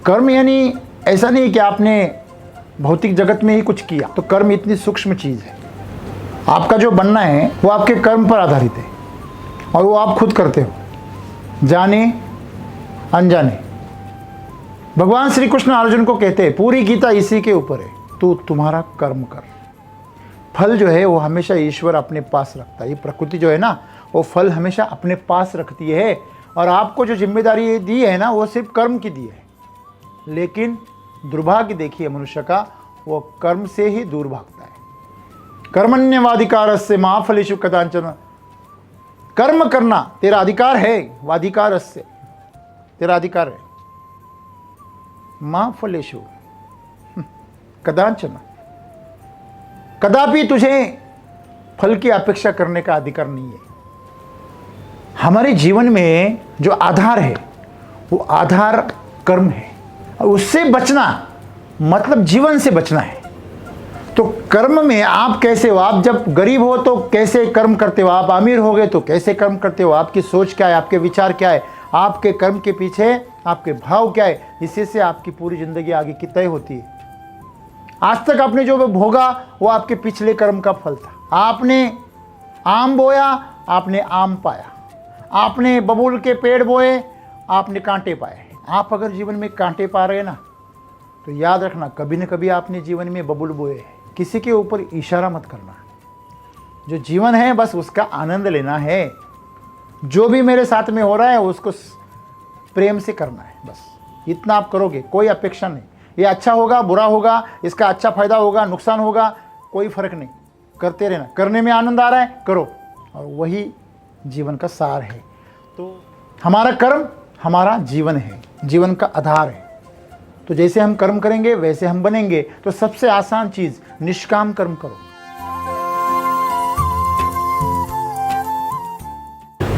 कर्म यानी ऐसा नहीं कि आपने भौतिक जगत में ही कुछ किया, तो कर्म इतनी सूक्ष्म चीज़ है। आपका जो बनना है वो आपके कर्म पर आधारित है और वो आप खुद करते हो, जाने अनजाने। भगवान श्री कृष्ण अर्जुन को कहते हैं पूरी गीता इसी के ऊपर है, तू तुम्हारा कर्म कर। फल जो है वो हमेशा ईश्वर अपने पास रखता है। ये प्रकृति जो है ना, वो फल हमेशा अपने पास रखती है। और आपको जो जिम्मेदारी दी है ना, वो सिर्फ कर्म की दी है। लेकिन दुर्भाग्य देखिए मनुष्य का, वो कर्म से ही दूर भागता है। कर्मण्यवाधिकारस्य मा फलेषु कदाचन। कर्म करना तेरा अधिकार है, वाधिकारस्य तेरा अधिकार है। मा फलेषु कदाचन, कदापि तुझे फल की अपेक्षा करने का अधिकार नहीं है। हमारे जीवन में जो आधार है वो आधार कर्म है, और उससे बचना मतलब जीवन से बचना है। तो कर्म में आप कैसे हो, आप जब गरीब हो तो कैसे कर्म करते हो, आप अमीर हो गए तो कैसे कर्म करते हो, आपकी सोच क्या है, आपके विचार क्या है, आपके कर्म के पीछे आपके भाव क्या है, इसी से आपकी पूरी जिंदगी आगे की तय होती है। आज तक आपने जो भोगा वो आपके पिछले कर्म का फल था। आपने आम बोया, आपने आम पाया। आपने बबूल के पेड़ बोए, आपने कांटे पाए। आप अगर जीवन में कांटे पा रहे हैं ना, तो याद रखना कभी न कभी आपने जीवन में बबूल बोए हैं। किसी के ऊपर इशारा मत करना। जो जीवन है बस उसका आनंद लेना है। जो भी मेरे साथ में हो रहा है उसको प्रेम से करना है, बस इतना आप करोगे। कोई अपेक्षा नहीं, ये अच्छा होगा बुरा होगा, इसका अच्छा फायदा होगा नुकसान होगा, कोई फर्क नहीं। करते रहना, करने में आनंद आ रहा है करो, और वही जीवन का सार है। तो हमारा कर्म हमारा जीवन है, जीवन का आधार है। तो जैसे हम कर्म करेंगे वैसे हम बनेंगे। तो सबसे आसान चीज निष्काम कर्म करो।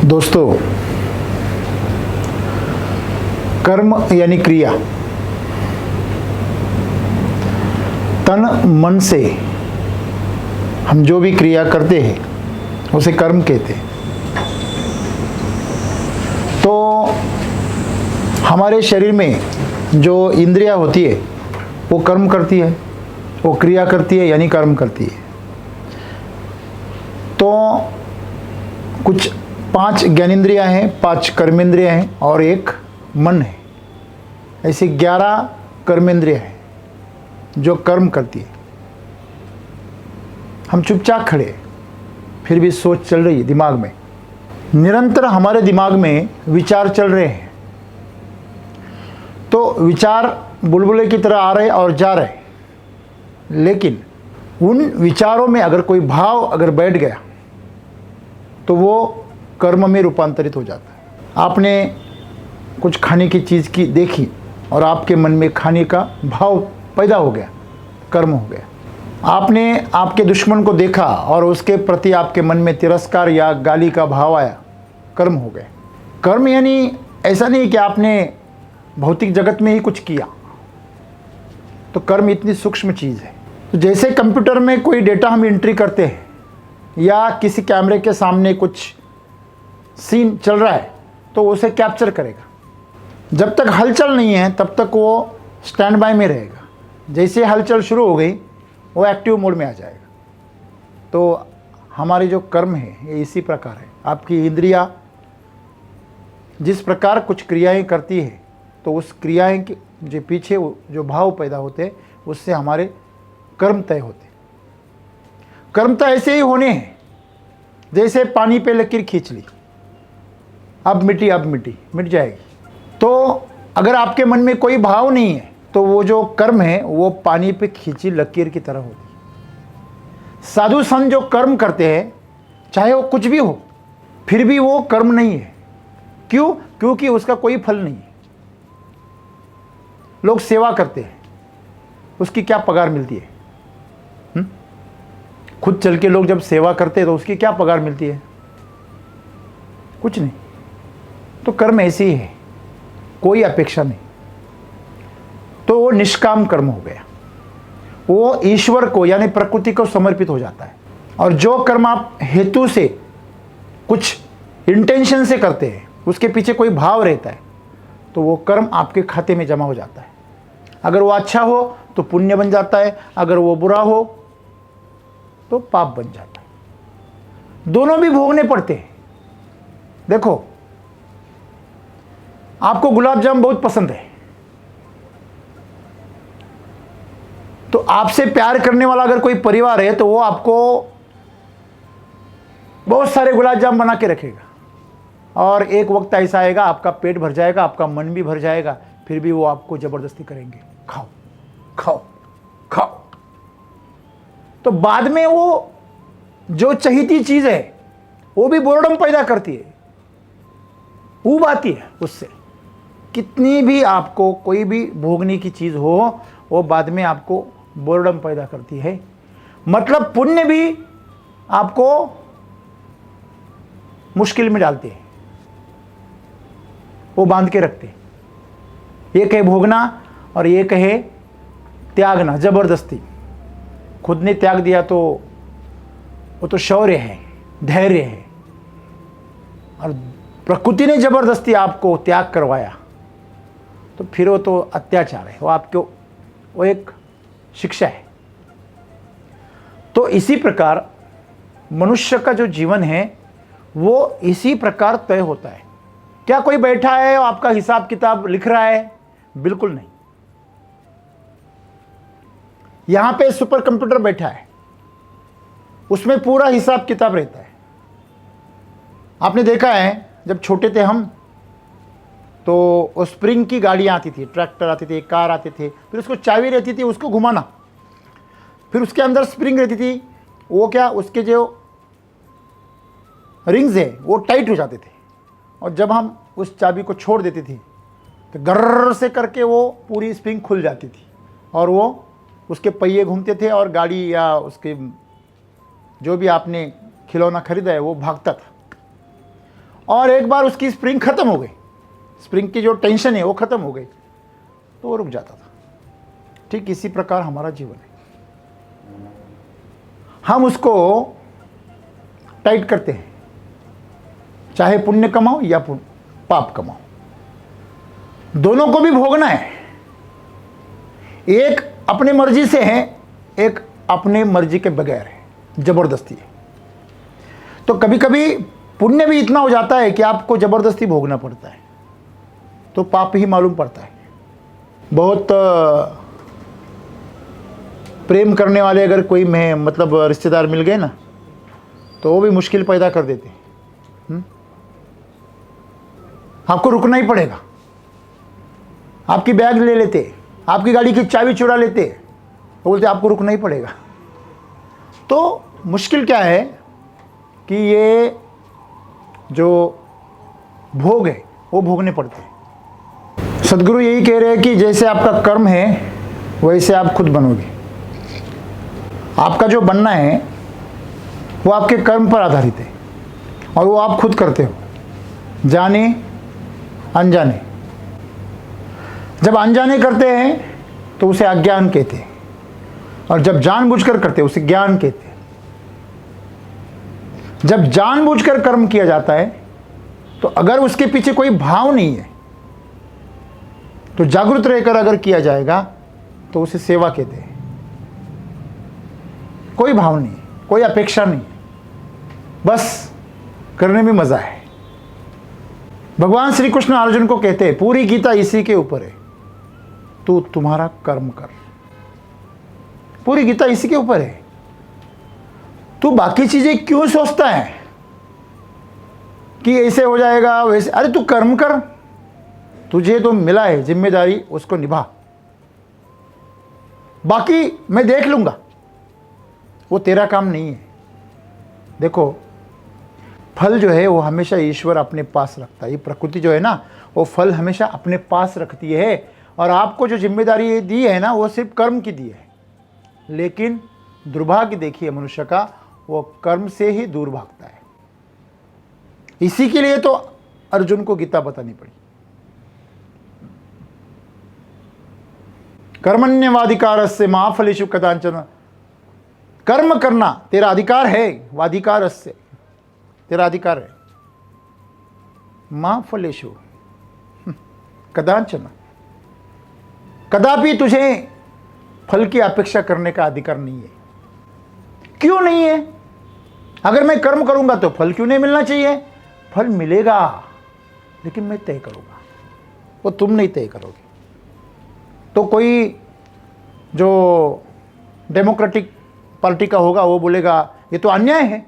दोस्तों, कर्म यानी क्रिया। तन मन से हम जो भी क्रिया करते हैं उसे कर्म कहते हैं। तो हमारे शरीर में जो इंद्रियां होती है वो कर्म करती है, वो क्रिया करती है यानी कर्म करती है। तो कुछ 5 ज्ञानेंद्रियां हैं, 5 कर्मेंद्रियां हैं और एक मन है। ऐसे 11 कर्मेंद्रियां हैं जो कर्म करती है। हम चुपचाप खड़े हैं, फिर भी सोच चल रही है दिमाग में। निरंतर हमारे दिमाग में विचार चल रहे हैं। तो विचार बुलबुले की तरह आ रहे और जा रहे, लेकिन उन विचारों में अगर कोई भाव अगर बैठ गया तो वो कर्म में रूपांतरित हो जाता है। आपने कुछ खाने की चीज़ की देखी और आपके मन में खाने का भाव पैदा हो गया, कर्म हो गया। आपने आपके दुश्मन को देखा और उसके प्रति आपके मन में तिरस्कार या गाली का भाव आया, कर्म हो गए। कर्म यानी ऐसा नहीं कि आपने भौतिक जगत में ही कुछ किया, तो कर्म इतनी सूक्ष्म चीज़ है। तो जैसे कंप्यूटर में कोई डेटा हम एंट्री करते हैं या किसी कैमरे के सामने कुछ सीन चल रहा है तो उसे कैप्चर करेगा। जब तक हलचल नहीं है तब तक वो स्टैंड बाय में रहेगा। जैसे हलचल शुरू हो गई वो एक्टिव मोड में आ जाएगा। तो हमारे जो कर्म है ये इसी प्रकार है। आपकी इंद्रियां जिस प्रकार कुछ क्रियाएं करती है तो उस क्रियाएं के जो पीछे जो भाव पैदा होते हैं उससे हमारे कर्म तय होते हैं। कर्म तो ऐसे ही होने हैं जैसे पानी पे लकीर खींच ली, अब मिट जाएगी। तो अगर आपके मन में कोई भाव नहीं है तो वो जो कर्म है वो पानी पे खींची लकीर की तरह होती है। साधु संत जो कर्म करते हैं चाहे वो कुछ भी हो फिर भी वो कर्म नहीं है। क्यों? क्योंकि उसका कोई फल नहीं है। लोग सेवा करते हैं, उसकी क्या पगार मिलती है? खुद चल के लोग जब सेवा करते हैं तो उसकी क्या पगार मिलती है? कुछ नहीं। तो कर्म ऐसे ही है, कोई अपेक्षा नहीं। तो वो निष्काम कर्म हो गया, वो ईश्वर को यानी प्रकृति को समर्पित हो जाता है। और जो कर्म आप हेतु से कुछ इंटेंशन से करते हैं, उसके पीछे कोई भाव रहता है, तो वो कर्म आपके खाते में जमा हो जाता है। अगर वो अच्छा हो तो पुण्य बन जाता है, अगर वो बुरा हो तो पाप बन जाता है। दोनों भी भोगने पड़ते हैं। देखो, आपको गुलाब जामुन बहुत पसंद है, तो आपसे प्यार करने वाला अगर कोई परिवार है तो वो आपको बहुत सारे गुलाब जामुन बना के रखेगा, और एक वक्त ऐसा आएगा आपका पेट भर जाएगा, आपका मन भी भर जाएगा, फिर भी वो आपको जबरदस्ती करेंगे, खाओ खाओ खाओ। तो बाद में वो जो चहीती चीज है वो भी बोर्डम पैदा करती है, ऊब आती है उससे। कितनी भी आपको कोई भी भोगने की चीज हो वो बाद में आपको बोर्डम पैदा करती है। मतलब पुण्य भी आपको मुश्किल में डालते हैं, वो बांध के रखते हैं। एक है भोगना और एक है त्यागना, जबरदस्ती। खुद ने त्याग दिया तो वो तो शौर्य है, धैर्य है, और प्रकृति ने जबरदस्ती आपको त्याग करवाया तो फिर वो तो अत्याचार है, वो आपको वो एक शिक्षा है। तो इसी प्रकार मनुष्य का जो जीवन है वो इसी प्रकार तय होता है। क्या कोई बैठा है और आपका हिसाब किताब लिख रहा है? बिल्कुल नहीं। यहां पे सुपर कंप्यूटर बैठा है, उसमें पूरा हिसाब किताब रहता है। आपने देखा है जब छोटे थे हम तो वो स्प्रिंग की गाड़ियां आती थी, ट्रैक्टर आते थे, कार आते थे, फिर उसको चाबी रहती थी, उसको घुमाना, फिर उसके अंदर स्प्रिंग रहती थी, वो क्या उसके जो रिंग्स है वो टाइट हो जाते थे, और जब हम उस चाबी को छोड़ देते थे तो गर्र से करके वो पूरी स्प्रिंग खुल जाती थी और वो उसके पहिए घूमते थे और गाड़ी या उसके जो भी आपने खिलौना खरीदा है वो भागता था। और एक बार उसकी स्प्रिंग खत्म हो गई, स्प्रिंग की जो टेंशन है वो खत्म हो गई तो वो रुक जाता था। ठीक इसी प्रकार हमारा जीवन है, हम उसको टाइट करते हैं, चाहे पुण्य कमाओ या पाप कमाओ, दोनों को भी भोगना है। एक अपनी मर्जी से है, एक अपने मर्जी के बगैर है, जबरदस्ती है। तो कभी कभी पुण्य भी इतना हो जाता है कि आपको जबरदस्ती भोगना पड़ता है, तो पाप ही मालूम पड़ता है। बहुत प्रेम करने वाले अगर कोई में मतलब रिश्तेदार मिल गए ना तो वो भी मुश्किल पैदा कर देते हैं। आपको रुकना ही पड़ेगा, आपकी बैग ले लेते, आपकी गाड़ी की चाबी चुरा लेते, तो बोलते आपको रुकना ही पड़ेगा। तो मुश्किल क्या है कि ये जो भोग है वो भोगने पड़ते हैं। सदगुरु यही कह रहे हैं कि जैसे आपका कर्म है वैसे आप खुद बनोगे। आपका जो बनना है वो आपके कर्म पर आधारित है और वो आप खुद करते हो, जाने अनजाने। जब अनजाने करते हैं तो उसे अज्ञान कहते हैं, और जब जानबूझकर करते हैं उसे ज्ञान कहते हैं। जब जानबूझकर कर्म किया जाता है तो अगर उसके पीछे कोई भाव नहीं है तो जागरूक रहकर अगर किया जाएगा तो उसे सेवा कहते हैं। कोई भाव नहीं, कोई अपेक्षा नहीं, बस करने में मजा है। भगवान श्री कृष्ण अर्जुन को कहते हैं पूरी गीता इसी के ऊपर है, तू तुम्हारा कर्म कर। पूरी गीता इसी के ऊपर है। तू बाकी चीजें क्यों सोचता है कि ऐसे हो जाएगा वैसे? अरे तू कर्म कर, तुझे तो मिला है जिम्मेदारी, उसको निभा, बाकी मैं देख लूंगा। वो तेरा काम नहीं है। देखो, फल जो है वो हमेशा ईश्वर अपने पास रखता है। ये प्रकृति जो है ना वो फल हमेशा अपने पास रखती है, और आपको जो जिम्मेदारी दी है ना वो सिर्फ कर्म की दी है। लेकिन दुर्भाग्य देखिए मनुष्य का, वो कर्म से ही दूर भागता है। इसी के लिए तो अर्जुन को गीता बतानी पड़ी। कर्मण्यवाधिकारस्य मा फलेषु कदाचन। कर्म करना तेरा अधिकार है, वाधिकारस्य तेरा अधिकार है। मा फलेषु कदाचन, कदापि तुझे फल की अपेक्षा करने का अधिकार नहीं है। क्यों नहीं है? अगर मैं कर्म करूंगा तो फल क्यों नहीं मिलना चाहिए? फल मिलेगा, लेकिन मैं तय करूंगा, वो तुम नहीं तय करोगे। तो कोई जो डेमोक्रेटिक पार्टी का होगा वो बोलेगा ये तो अन्याय है,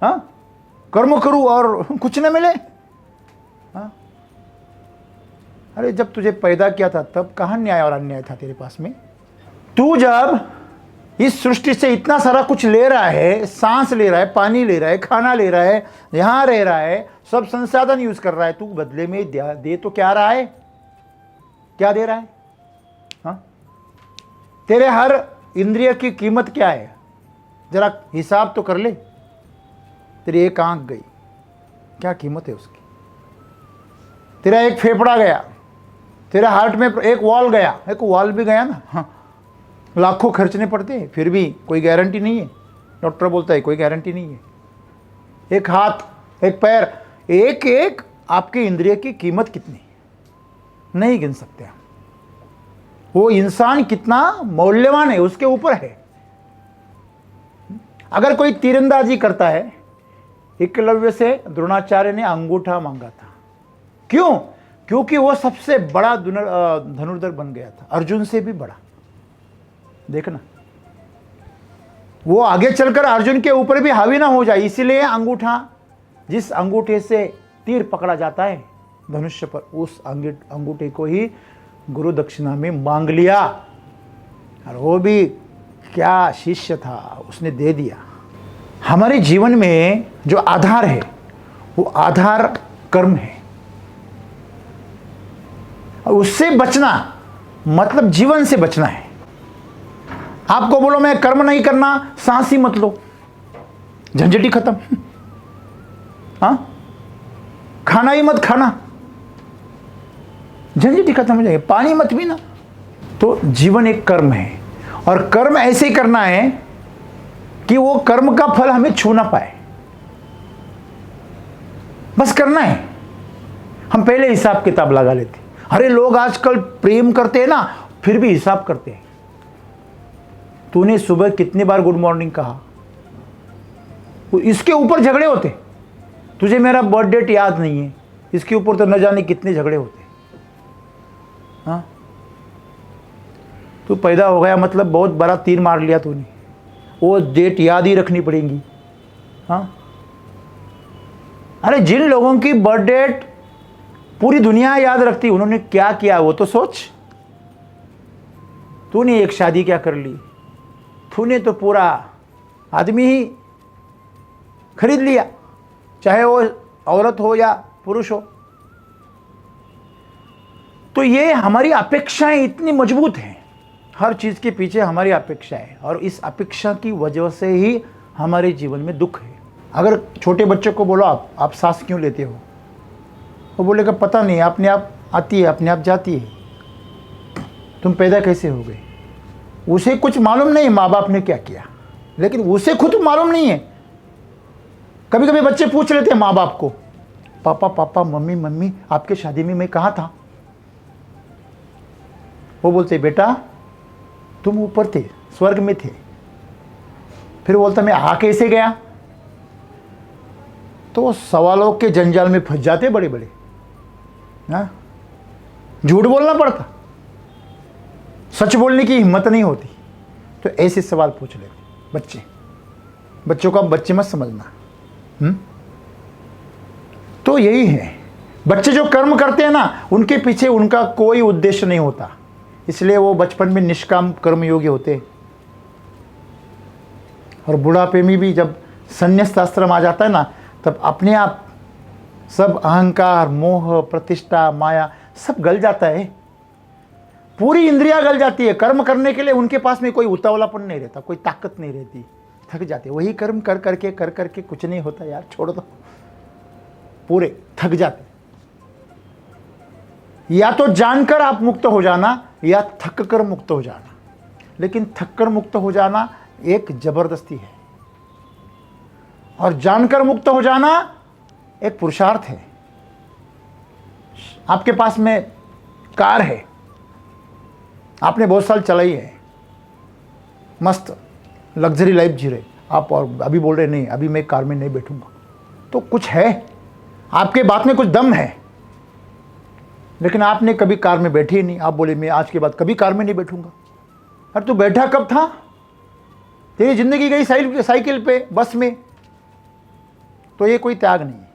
हाँ, कर्म करूं और कुछ न मिले। हाँ, अरे जब तुझे पैदा किया था तब कहाँ न्याय और अन्याय था तेरे पास में? तू जब इस सृष्टि से इतना सारा कुछ ले रहा है, सांस ले रहा है, पानी ले रहा है, खाना ले रहा है, यहां रह रहा है, सब संसाधन यूज कर रहा है, तू बदले में दे तो क्या रहा है? क्या दे रहा है? हाँ, तेरे हर इंद्रिय की कीमत क्या है? जरा हिसाब तो कर ले। तेरी एक आंख गई, क्या कीमत है उसकी? तेरा एक फेफड़ा गया, तेरा हार्ट में एक वॉल गया, एक वॉल भी गया ना, हाँ, लाखों खर्चने पड़ते हैं, फिर भी कोई गारंटी नहीं है। डॉक्टर बोलता है कोई गारंटी नहीं है। एक हाथ, एक पैर, एक एक आपके इंद्रिय की कीमत कितनी, नहीं गिन सकते हम। वो इंसान कितना मूल्यवान है उसके ऊपर है। अगर कोई तीरंदाजी करता है, एकलव्य से द्रोणाचार्य ने अंगूठा मांगा था। क्यों? क्योंकि वो सबसे बड़ा धनुर्धर बन गया था, अर्जुन से भी बड़ा। देखना, वो आगे चलकर अर्जुन के ऊपर भी हावी ना हो जाए, इसीलिए अंगूठा, जिस अंगूठे से तीर पकड़ा जाता है धनुष्य पर, उस अंगूठे को ही गुरु दक्षिणा में मांग लिया। और वो भी क्या शिष्य था, उसने दे दिया। हमारे जीवन में जो आधार है वो आधार कर्म है। और उससे बचना मतलब जीवन से बचना है। आपको बोलो मैं कर्म नहीं करना, सांस ही मत लो, झंझटी खत्म। हाँ, खाना ही मत खाना, झंझटी खत्म हो जाएगी। पानी मत पीना। तो जीवन एक कर्म है, और कर्म ऐसे ही करना है कि वो कर्म का फल हमें छू ना पाए, बस करना है। हम पहले हिसाब किताब लगा लेते। अरे लोग आजकल प्रेम करते हैं ना, फिर भी हिसाब करते हैं। तूने सुबह कितनी बार गुड मॉर्निंग कहा, इसके ऊपर झगड़े होते। तुझे मेरा बर्थ डेट याद नहीं है, इसके ऊपर तो न जाने कितने झगड़े होते। हाँ, तू पैदा हो गया मतलब बहुत बड़ा तीर मार लिया तूने, वो डेट याद ही रखनी पड़ेगी। हाँ, अरे जिन लोगों की बर्थ डेट पूरी दुनिया याद रखती, उन्होंने क्या किया वो तो सोच। तूने एक शादी क्या कर ली, तूने तो पूरा आदमी ही खरीद लिया, चाहे वो औरत हो या पुरुष हो। तो ये हमारी अपेक्षाएं इतनी मजबूत हैं, हर चीज के पीछे हमारी अपेक्षा है, और इस अपेक्षा की वजह से ही हमारे जीवन में दुख है। अगर छोटे बच्चों को बोलो आप सांस क्यों लेते हो, वो बोलेगा पता नहीं, अपने आप आती है, अपने आप जाती है। तुम पैदा कैसे हो गए? उसे कुछ मालूम नहीं माँ बाप ने क्या किया, लेकिन उसे खुद मालूम नहीं है। कभी कभी बच्चे पूछ लेते हैं माँ बाप को, पापा पापा, मम्मी मम्मी, आपके शादी में मैं कहाँ था? वो बोलते बेटा तुम ऊपर थे, स्वर्ग में थे। फिर बोलता मैं आ कैसे गया? तो सवालों के जंजाल में फंस जाते बड़े बड़े। हाँ, झूठ बोलना पड़ता, सच बोलने की हिम्मत नहीं होती। तो ऐसे सवाल पूछ लेते बच्चे। बच्चों को आप बच्चे मत समझना। तो यही है, बच्चे जो कर्म करते हैं ना, उनके पीछे उनका कोई उद्देश्य नहीं होता, इसलिए वो बचपन में निष्काम कर्मयोगी होते हैं। और बुढ़ापे में भी जब संन्यास आश्रम आ जाता है ना, तब अपने आप सब अहंकार, मोह, प्रतिष्ठा, माया सब गल जाता है। पूरी इंद्रियां गल जाती है। कर्म करने के लिए उनके पास में कोई उतावलापन नहीं रहता, कोई ताकत नहीं रहती, थक जाते। वही कर्म कर करके कुछ नहीं होता यार, छोड़ दो, पूरे थक जाते। या तो जानकर आप मुक्त हो जाना, या थक कर मुक्त हो जाना। लेकिन थक कर मुक्त हो जाना एक जबरदस्ती है, और जानकर मुक्त हो जाना एक पुरुषार्थ है। आपके पास में कार है, आपने बहुत साल चलाई है, मस्त लग्जरी लाइफ जी रहे आप, और अभी बोल रहे नहीं अभी मैं कार में नहीं बैठूंगा। तो कुछ है, आपके बात में कुछ दम है, लेकिन आपने कभी कार में बैठी ही नहीं। आप बोले मैं आज के बाद कभी कार में नहीं बैठूंगा। अरे तू बैठा कब था? तेरी जिंदगी गई साइकिल पे, बस में। तो ये कोई त्याग नहीं है।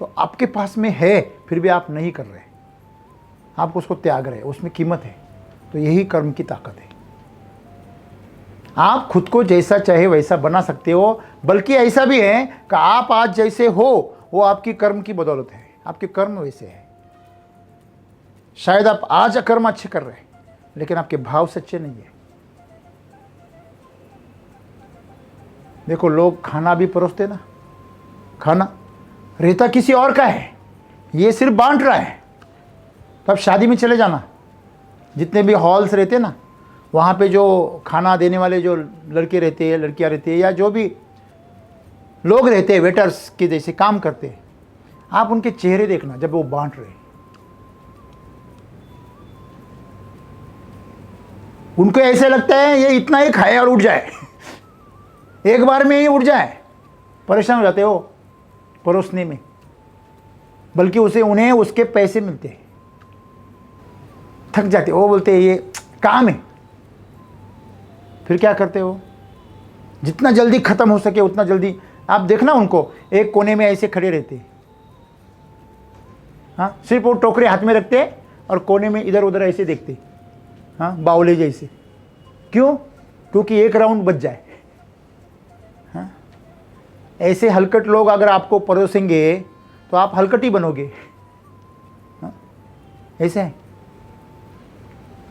तो आपके पास में है फिर भी आप नहीं कर रहे, आप उसको त्याग रहे, उसमें कीमत है। तो यही कर्म की ताकत है। आप खुद को जैसा चाहे वैसा बना सकते हो, बल्कि ऐसा भी है कि आप आज जैसे हो वो आपकी कर्म की बदौलत है। आपके कर्म वैसे है। शायद आप आज कर्म अच्छे कर रहे हैं, लेकिन आपके भाव सच्चे नहीं है। देखो, लोग खाना भी परोसते ना, खाना रहता किसी और का है, ये सिर्फ बांट रहा है। तो आप शादी में चले जाना, जितने भी हॉल्स रहते ना, वहाँ पे जो खाना देने वाले जो लड़के रहते हैं, लड़कियाँ रहती है, या जो भी लोग रहते हैं वेटर्स के जैसे काम करते हैं, आप उनके चेहरे देखना जब वो बांट रहे। उनको ऐसे लगता है ये इतना ही खाए और उठ जाए, एक बार में ही उठ जाए। परेशान हो जाते हो परोसने में, बल्कि उन्हें उसके पैसे मिलते हैं, थक जाते हो। वो बोलते हैं ये काम है। फिर क्या करते हो? जितना जल्दी खत्म हो सके उतना जल्दी। आप देखना उनको एक कोने में ऐसे खड़े रहते हैं, हाँ, सिर्फ वो टोकरे हाथ में रखते हैं और कोने में इधर उधर ऐसे देखते, हाँ, बावले जैसे। क्यों? क्योंकि एक राउंड बच जाए। हाँ, ऐसे हलकट लोग अगर आपको परोसेंगे तो आप हलकट ही बनोगे। हाँ, ऐसे है।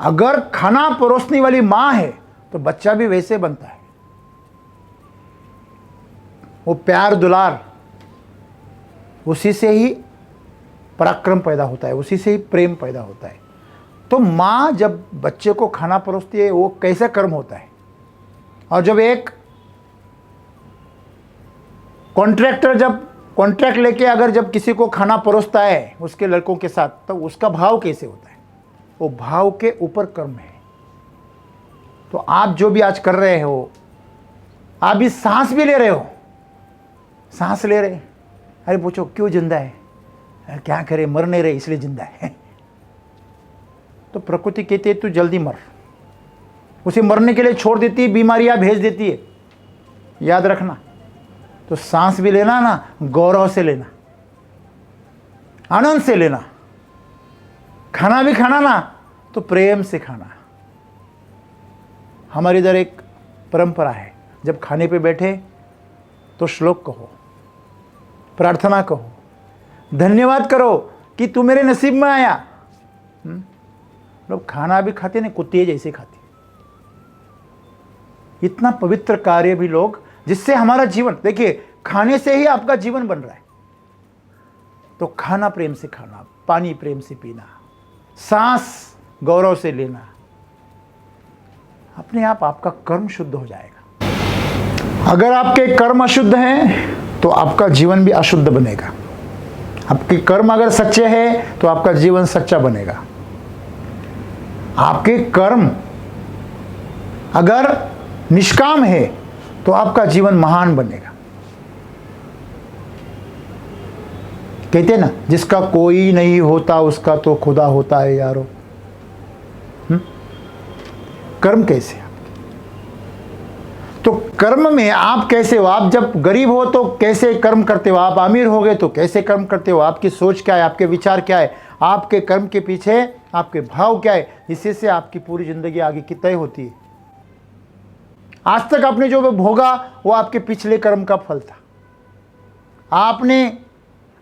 अगर खाना परोसने वाली माँ है तो बच्चा भी वैसे बनता है। वो प्यार दुलार, उसी से ही पराक्रम पैदा होता है, उसी से ही प्रेम पैदा होता है। तो माँ जब बच्चे को खाना परोसती है वो कैसा कर्म होता है। और जब एक कॉन्ट्रैक्टर जब कॉन्ट्रैक्ट लेके अगर जब किसी को खाना परोसता है उसके लड़कों के साथ, तो उसका भाव कैसे होता है? वो भाव के ऊपर कर्म है। तो आप जो भी आज कर रहे हो, आप भी सांस भी ले रहे हो, सांस ले रहे, अरे पूछो क्यों जिंदा है? अरे क्या करे, मर नहीं रहे इसलिए जिंदा है। तो प्रकृति कहती है तू जल्दी मर, उसे मरने के लिए छोड़ देती है, बीमारियां भेज देती है। याद रखना। तो सांस भी लेना ना गौरव से लेना, आनंद से लेना। खाना भी खाना ना तो प्रेम से खाना। हमारे इधर एक परंपरा है, जब खाने पे बैठे तो श्लोक कहो, प्रार्थना कहो, धन्यवाद करो कि तू मेरे नसीब में आया। लोग खाना भी खाते नहीं, कुत्ते जैसे खाते। इतना पवित्र कार्य भी लोग, जिससे हमारा जीवन, देखिए खाने से ही आपका जीवन बन रहा है। तो खाना प्रेम से खाना, पानी प्रेम से पीना, सांस गौरव से लेना, अपने आप आपका कर्म शुद्ध हो जाएगा। अगर आपके कर्म अशुद्ध हैं तो आपका जीवन भी अशुद्ध बनेगा। आपके कर्म अगर सच्चे हैं तो आपका जीवन सच्चा बनेगा। आपके कर्म अगर निष्काम है तो आपका जीवन महान बनेगा। कहते हैं ना, जिसका कोई नहीं होता उसका तो खुदा होता है यारो। कर्म कैसे? तो कर्म में आप कैसे हो? आप जब गरीब हो तो कैसे कर्म करते हो? आप अमीर हो गए तो कैसे कर्म करते हो? आपकी सोच क्या है? आपके विचार क्या है? आपके कर्म के पीछे आपके भाव क्या है? इसी से आपकी पूरी जिंदगी आगे की तय होती है। आज तक आपने जो भोगा वो आपके पिछले कर्म का फल था। आपने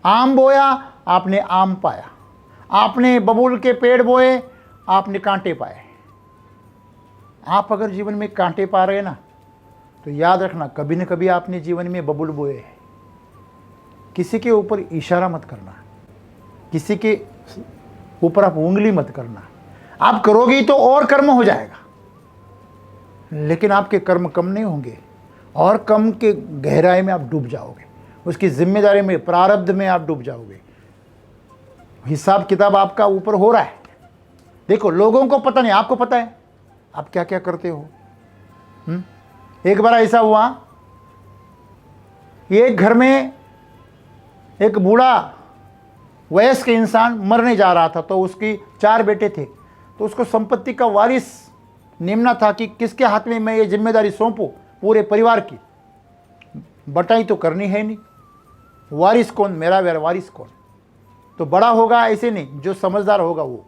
आम बोया, आपने आम पाया। आपने बबूल के पेड़ बोए, आपने कांटे पाए। आप अगर जीवन में कांटे पा रहे हैं ना, तो याद रखना कभी न कभी आपने जीवन में बबूल बोए हैं। किसी के ऊपर इशारा मत करना, किसी के ऊपर आप उंगली मत करना। आप करोगे तो और कर्म हो जाएगा, लेकिन आपके कर्म कम नहीं होंगे, और कम के गहराई में आप डूब जाओगे। उसकी जिम्मेदारी में, प्रारब्ध में आप डूब जाओगे। हिसाब किताब आपका ऊपर हो रहा है, देखो, लोगों को पता नहीं, आपको पता है आप क्या क्या करते हो। एक बार ऐसा हुआ, एक घर में एक बूढ़ा वयस्क इंसान मरने जा रहा था, तो उसकी 4 बेटे थे, तो उसको संपत्ति का वारिस निम्ना था कि किसके हाथ में मैं ये जिम्मेदारी सौंपूं पूरे परिवार की। बटाई तो करनी है नहीं, वारिस कौन, मेरा वारिस कौन, तो बड़ा होगा ऐसे नहीं, जो समझदार होगा वो।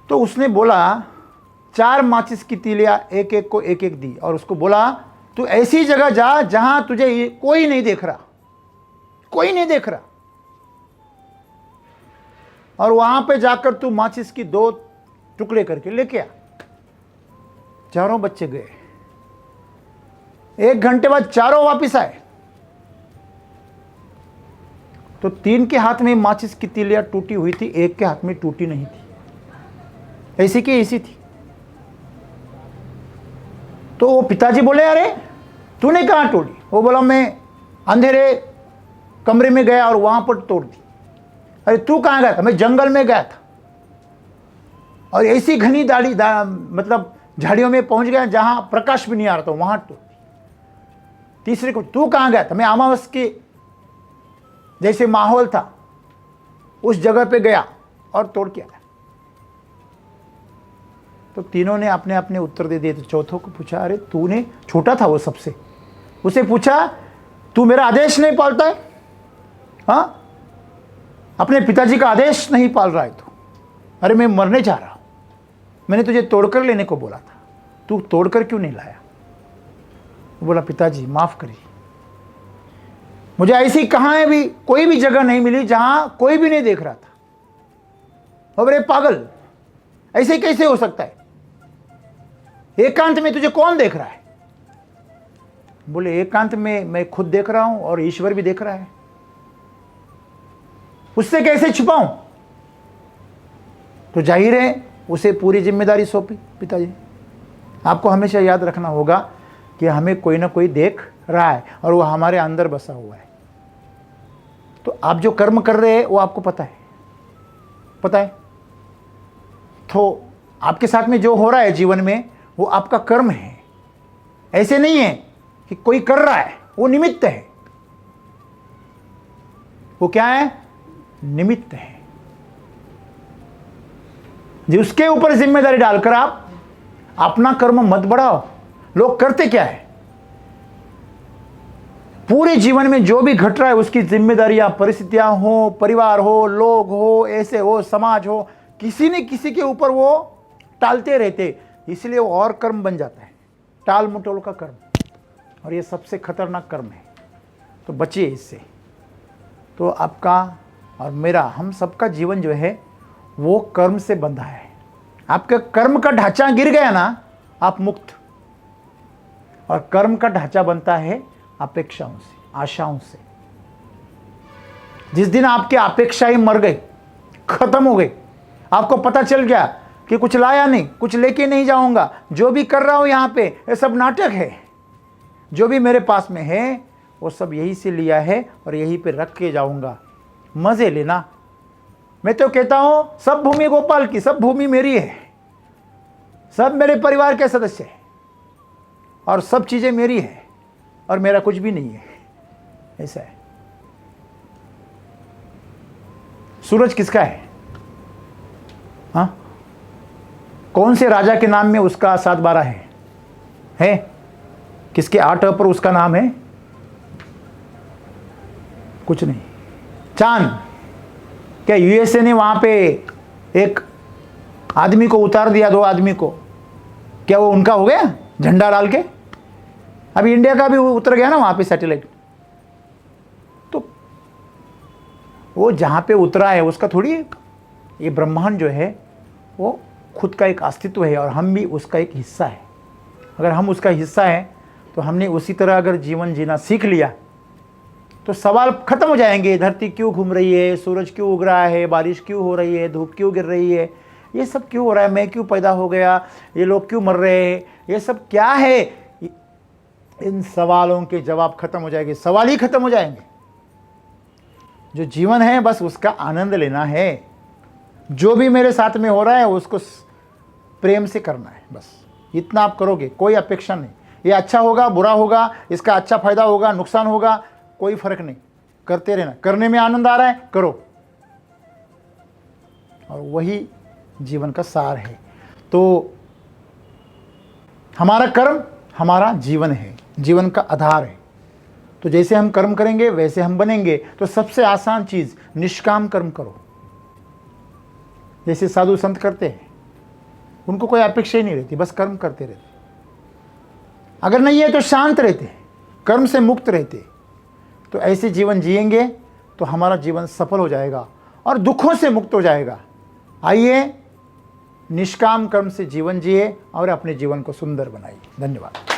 तो उसने बोला 4 माचिस की तीलियां एक एक को एक एक दी, और उसको बोला तू ऐसी जगह जा जहां तुझे कोई नहीं देख रहा, कोई नहीं देख रहा, और वहां पे जाकर तू माचिस की 2 टुकड़े करके लेके आ। चारों बच्चे गए, 1 घंटे बाद चारों वापस आए, तो 3 के हाथ में माचिस की तीलियां टूटी हुई थी, एक के हाथ में टूटी नहीं थी, ऐसी की ऐसी थी। तो वो पिताजी बोले अरे तूने कहां तोड़ी? वो बोला मैं अंधेरे कमरे में गया और वहां पर तोड़ दी। अरे तू कहां गया था? मैं जंगल में गया था और ऐसी घनी मतलब झाड़ियों में पहुंच गया जहां प्रकाश भी नहीं आ रहा था, वहां तोड़ दी। तीसरे को तू कहां गया था? मैं अमावस के जैसे माहौल था उस जगह पे गया और तोड़ के आया। तो तीनों ने अपने अपने उत्तर दे दिए। तो चौथों को पूछा अरे तूने, छोटा था वो सबसे, उसे पूछा तू मेरा आदेश नहीं पालता है? हाँ, अपने पिताजी का आदेश नहीं पाल रहा है तू? अरे मैं मरने जा रहा हूं, मैंने तुझे तोड़कर लेने को बोला था, तू तोड़कर क्यों नहीं लाया? वो बोला पिताजी माफ करिए, मुझे ऐसी कहां है भी कोई भी जगह नहीं मिली जहां कोई भी नहीं देख रहा था। अरे पागल, ऐसे कैसे हो सकता है? एकांत में तुझे कौन देख रहा है? बोले एकांत में मैं खुद देख रहा हूं और ईश्वर भी देख रहा है, उससे कैसे छुपाऊं? तो जाहिर है उसे पूरी जिम्मेदारी सौंपी पिताजी। आपको हमेशा याद रखना होगा कि हमें कोई ना कोई देख रहा है और वो हमारे अंदर बसा हुआ है। तो आप जो कर्म कर रहे हैं वो आपको पता है, पता है? तो आपके साथ में जो हो रहा है जीवन में वो आपका कर्म है, ऐसे नहीं है कि कोई कर रहा है, वो निमित्त है। वो क्या है? निमित्त है। जिसके ऊपर जिम्मेदारी डालकर आप अपना कर्म मत बढ़ाओ। लोग करते क्या है, पूरे जीवन में जो भी घट रहा है उसकी जिम्मेदारियां, परिस्थितियां हो, परिवार हो, लोग हो, ऐसे हो, समाज हो, किसी न किसी के ऊपर वो टालते रहते, इसलिए वो और कर्म बन जाता है, टाल मटोल का कर्म, और ये सबसे खतरनाक कर्म है। तो बचिए इससे। तो आपका और मेरा, हम सबका जीवन जो है वो कर्म से बंधा है। आपके कर्म का ढांचा गिर गया ना, आप मुक्त। और कर्म का ढांचा बनता है अपेक्षाओं से, आशाओं से। जिस दिन आपकी अपेक्षाएं मर गई, खत्म हो गई, आपको पता चल गया कि कुछ लाया नहीं, कुछ लेके नहीं जाऊंगा, जो भी कर रहा हूं यहां पे ये सब नाटक है, जो भी मेरे पास में है वो सब यहीं से लिया है और यहीं पे रख के जाऊंगा, मजे लेना। मैं तो कहता हूं सब भूमि गोपाल की, सब भूमि मेरी है, सब मेरे परिवार के सदस्य हैं और सब चीजें मेरी है और मेरा कुछ भी नहीं है। ऐसा है। सूरज किसका है? हाँ, कौन से राजा के नाम में उसका 7/12 है? किसके 8 पर उसका नाम है? कुछ नहीं। चांद, क्या यूएसए ने वहां पे एक आदमी को उतार दिया, 2 आदमी को, क्या वो उनका हो गया झंडा डाल के? अभी इंडिया का भी उतर गया ना वहां पे सैटेलाइट। तो वो जहां पे उतरा है उसका थोड़ी, ये ब्रह्मांड जो है वो खुद का एक अस्तित्व है और हम भी उसका एक हिस्सा है। अगर हम उसका हिस्सा हैं तो हमने उसी तरह अगर जीवन जीना सीख लिया तो सवाल खत्म हो जाएंगे। धरती क्यों घूम रही है, सूरज क्यों उग रहा है, बारिश क्यों हो रही है, धूप क्यों गिर रही है, ये सब क्यों हो रहा है, मैं क्यों पैदा हो गया, ये लोग क्यों मर रहे हैं, ये सब क्या है? इन सवालों के जवाब खत्म हो जाएंगे, सवाल ही खत्म हो जाएंगे। जो जीवन है बस उसका आनंद लेना है। जो भी मेरे साथ में हो रहा है उसको प्रेम से करना है, बस इतना आप करोगे, कोई अपेक्षा नहीं। ये अच्छा होगा बुरा होगा, इसका अच्छा फायदा होगा नुकसान होगा, कोई फर्क नहीं, करते रहना। करने में आनंद आ रहा है, करो, और वही जीवन का सार है। तो हमारा कर्म हमारा जीवन है, जीवन का आधार है। तो जैसे हम कर्म करेंगे वैसे हम बनेंगे। तो सबसे आसान चीज निष्काम कर्म करो, जैसे साधु संत करते हैं, उनको कोई अपेक्षा ही नहीं रहती, बस कर्म करते रहते। अगर नहीं है तो शांत रहते, कर्म से मुक्त रहते। तो ऐसे जीवन जिएंगे तो हमारा जीवन सफल हो जाएगा और दुखों से मुक्त हो जाएगा। आइए निष्काम कर्म से जीवन जिए और अपने जीवन को सुंदर बनाइए। धन्यवाद।